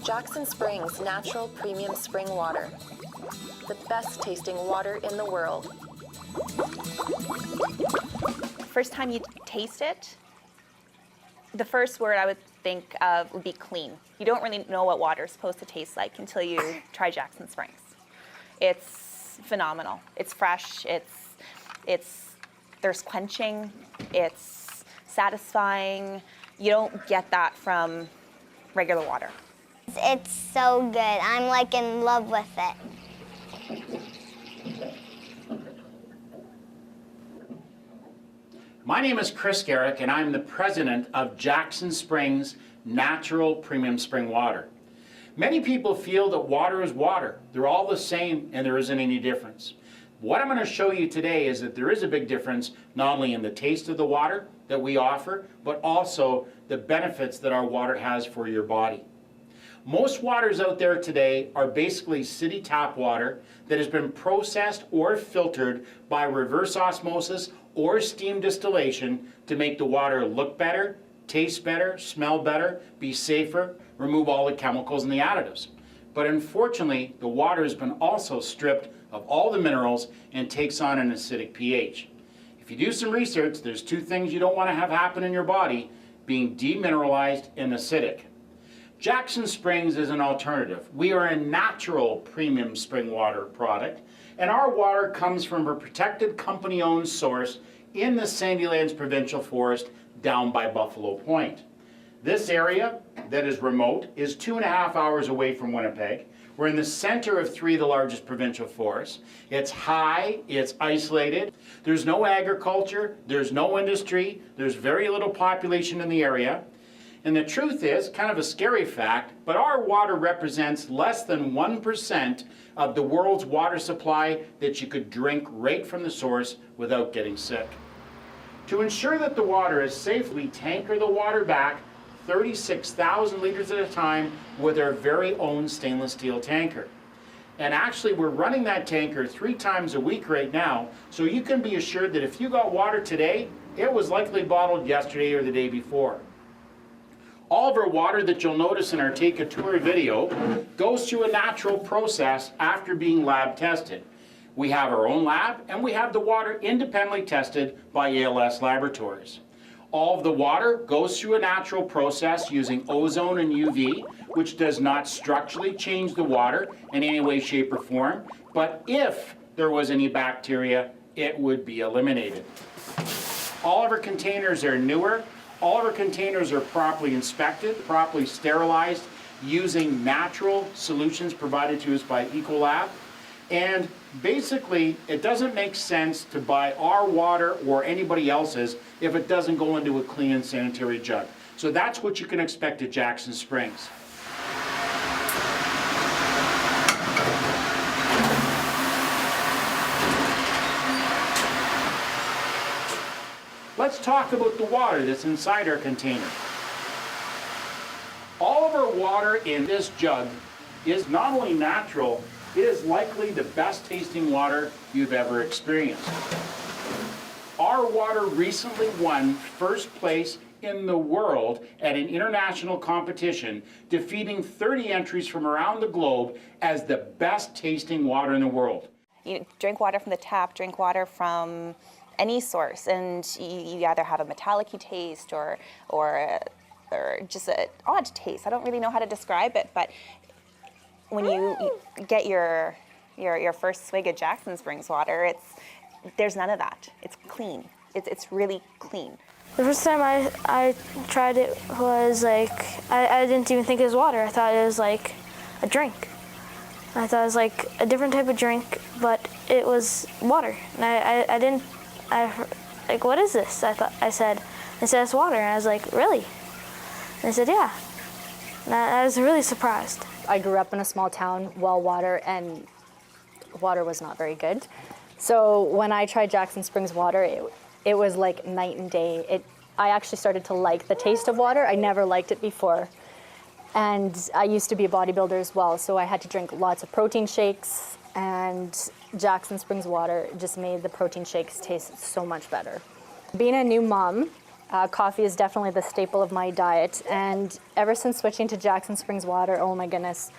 Jackson Springs Natural Premium Spring Water. The best tasting water in the world. First time you taste it, the first word I would think of would be clean. You don't really know what water is supposed to taste like until you try Jackson Springs. It's phenomenal. It's fresh, it's thirst quenching, it's satisfying. You don't get that from regular water. It's so good. I'm like in love with it. My name is Chris Garrick, and I'm the president of Jackson Springs Natural Premium Spring Water. Many people feel that water is water. They're all the same and there isn't any difference. What I'm going to show you today is that there is a big difference, not only in the taste of the water that we offer, but also the benefits that our water has for your body. Most waters out there today are basically city tap water that has been processed or filtered by reverse osmosis or steam distillation to make the water look better, taste better, smell better, be safer, remove all the chemicals and the additives. But unfortunately, the water has been also stripped of all the minerals and takes on an acidic pH. If you do some research, there's two things you don't want to have happen in your body: being demineralized and acidic. Jackson Springs is an alternative. We are a natural premium spring water product, and our water comes from a protected company-owned source in the Sandylands Provincial Forest down by Buffalo Point. This area that is remote is 2.5 hours away from Winnipeg. We're in the center of 3 of the largest provincial forests. It's high, it's isolated. There's no agriculture, there's no industry, there's very little population in the area. And the truth is, kind of a scary fact, but our water represents less than 1% of the world's water supply that you could drink right from the source without getting sick. To ensure that the water is safe, we tanker the water back 36,000 liters at a time with our very own stainless steel tanker. And actually, we're running that tanker 3 times a week right now, so you can be assured that if you got water today, it was likely bottled yesterday or the day before. All of our water that you'll notice in our Take a Tour video goes through a natural process after being lab tested. We have our own lab, and we have the water independently tested by ALS Laboratories. All of the water goes through a natural process using ozone and UV, which does not structurally change the water in any way, shape, or form, but if there was any bacteria, it would be eliminated. All of our containers are newer. All of our containers are properly inspected, properly sterilized, using natural solutions provided to us by Ecolab. And basically, it doesn't make sense to buy our water or anybody else's if it doesn't go into a clean and sanitary jug. So that's what you can expect at Jackson Springs. Let's talk about the water that's inside our container. All of our water in this jug is not only natural, it is likely the best tasting water you've ever experienced. Our water recently won first place in the world at an international competition, defeating 30 entries from around the globe as the best tasting water in the world. You drink water from the tap, drink water from any source, and you either have a metallic-y taste or just an odd taste. I don't really know how to describe it, but when you get your first swig of Jackson Springs water, there's none of that. It's clean. It's really clean. The first time I tried it was like, I didn't even think it was water. I thought it was like a drink. I thought it was like a different type of drink, but it was water. And like, what is this? I said, it's water. And I was like, really? And they said, yeah. And I was really surprised. I grew up in a small town, well water, and water was not very good. So when I tried Jackson Springs water, it was like night and day. I actually started to like the taste of water. I never liked it before. And I used to be a bodybuilder as well, so I had to drink lots of protein shakes, and Jackson Springs water just made the protein shakes taste so much better. Being a new mom, Coffee is definitely the staple of my diet, and ever since switching to Jackson Springs water, oh my goodness,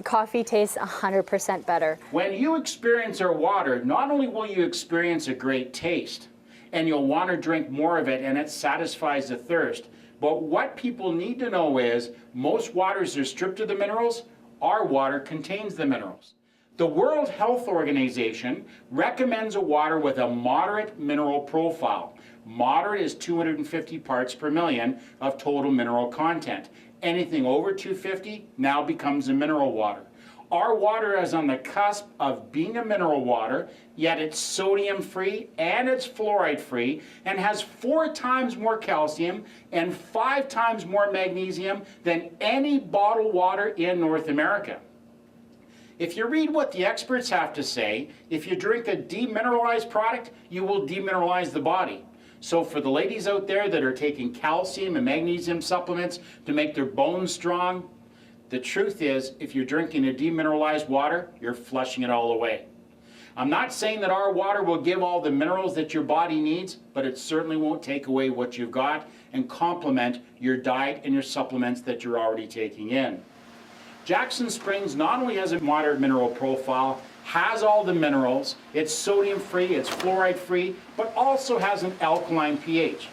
coffee tastes 100% better. When you experience our water, not only will you experience a great taste, and you'll want to drink more of it, and it satisfies the thirst, but what people need to know is most waters are stripped of the minerals. Our water contains the minerals. The World Health Organization recommends a water with a moderate mineral profile. Moderate is 250 parts per million of total mineral content. Anything over 250 now becomes a mineral water. Our water is on the cusp of being a mineral water, yet it's sodium-free and it's fluoride-free and has 4 times more calcium and 5 times more magnesium than any bottled water in North America. If you read what the experts have to say, if you drink a demineralized product, you will demineralize the body. So for the ladies out there that are taking calcium and magnesium supplements to make their bones strong, the truth is, if you're drinking a demineralized water, you're flushing it all away. I'm not saying that our water will give all the minerals that your body needs, but it certainly won't take away what you've got and complement your diet and your supplements that you're already taking in. Jackson Springs not only has a moderate mineral profile, has all the minerals, it's sodium-free, it's fluoride-free, but also has an alkaline pH.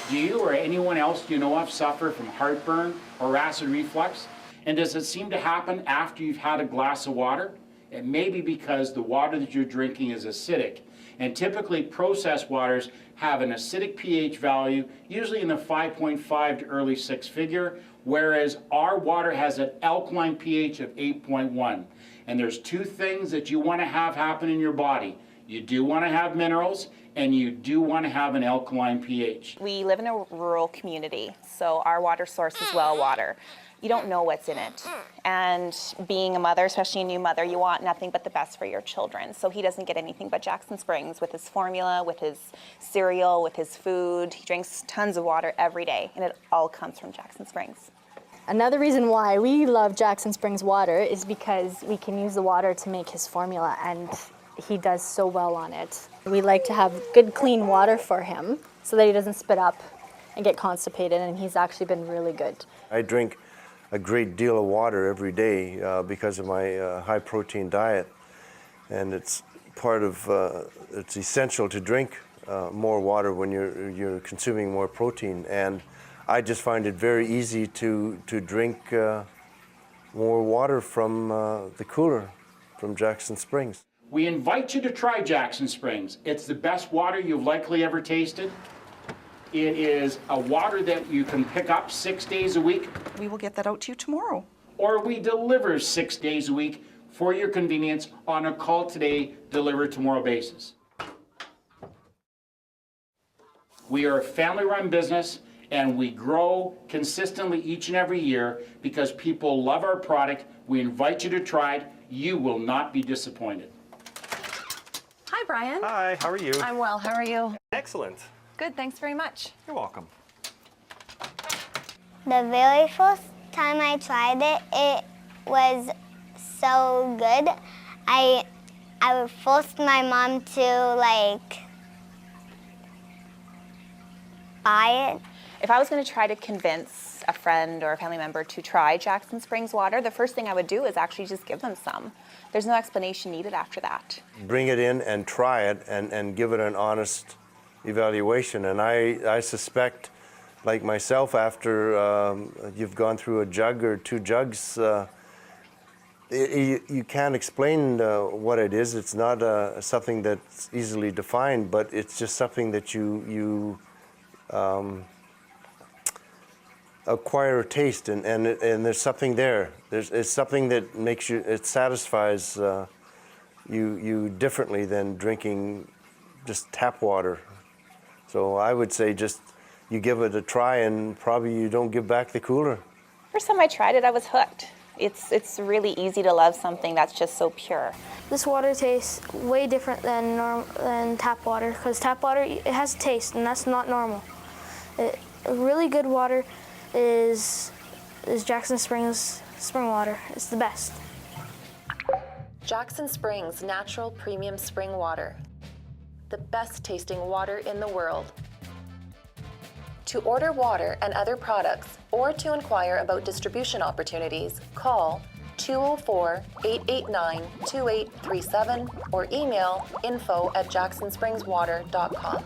Do you or anyone else you know of suffer from heartburn or acid reflux? And does it seem to happen after you've had a glass of water? It may be because the water that you're drinking is acidic. And typically processed waters have an acidic pH value, usually in the 5.5 to early 6 figure, whereas our water has an alkaline pH of 8.1. And there's 2 things that you want to have happen in your body. You do want to have minerals, and you do want to have an alkaline pH. We live in a rural community, so our water source is well water. You don't know what's in it. And being a mother, especially a new mother, you want nothing but the best for your children. So he doesn't get anything but Jackson Springs with his formula, with his cereal, with his food. He drinks tons of water every day, and it all comes from Jackson Springs. Another reason why we love Jackson Springs water is because we can use the water to make his formula, and he does so well on it. We like to have good, clean water for him so that he doesn't spit up and get constipated, and he's actually been really good. I drink a great deal of water every day because of my high-protein diet, and it's part of, it's essential to drink more water when you're consuming more protein, and I just find it very easy to drink more water from the cooler from Jackson Springs. We invite you to try Jackson Springs. It's the best water you've likely ever tasted. It is a water that you can pick up 6 days a week. We will get that out to you tomorrow. Or we deliver 6 days a week for your convenience on a call today, deliver tomorrow basis. We are a family-run business, and we grow consistently each and every year because people love our product. We invite you to try it. You will not be disappointed. Hi, Brian. Hi, how are you? I'm well. How are you? Excellent. Good. Thanks very much. You're welcome. The very first time I tried it, it was so good. I forced my mom to buy it. If I was going to try to convince a friend or a family member to try Jackson Springs water, the first thing I would do is actually just give them some. There's no explanation needed after that. Bring it in and try it and give it an honest evaluation. And I suspect, like myself, after you've gone through a jug or 2 jugs, you can't explain what it is. It's not something that's easily defined, but it's just something that you acquire a taste, and there's something there. It's something that makes you, it satisfies you differently than drinking just tap water. So I would say just you give it a try, and probably you don't give back the cooler. First time I tried it, I was hooked. It's really easy to love something that's just so pure. This water tastes way different than tap water, because tap water, it has a taste, and that's not normal. Really good water is Jackson Springs spring water. It's the best. Jackson Springs Natural Premium Spring Water. The best tasting water in the world. To order water and other products or to inquire about distribution opportunities, call 204-889-2837 or email info@jacksonspringswater.com.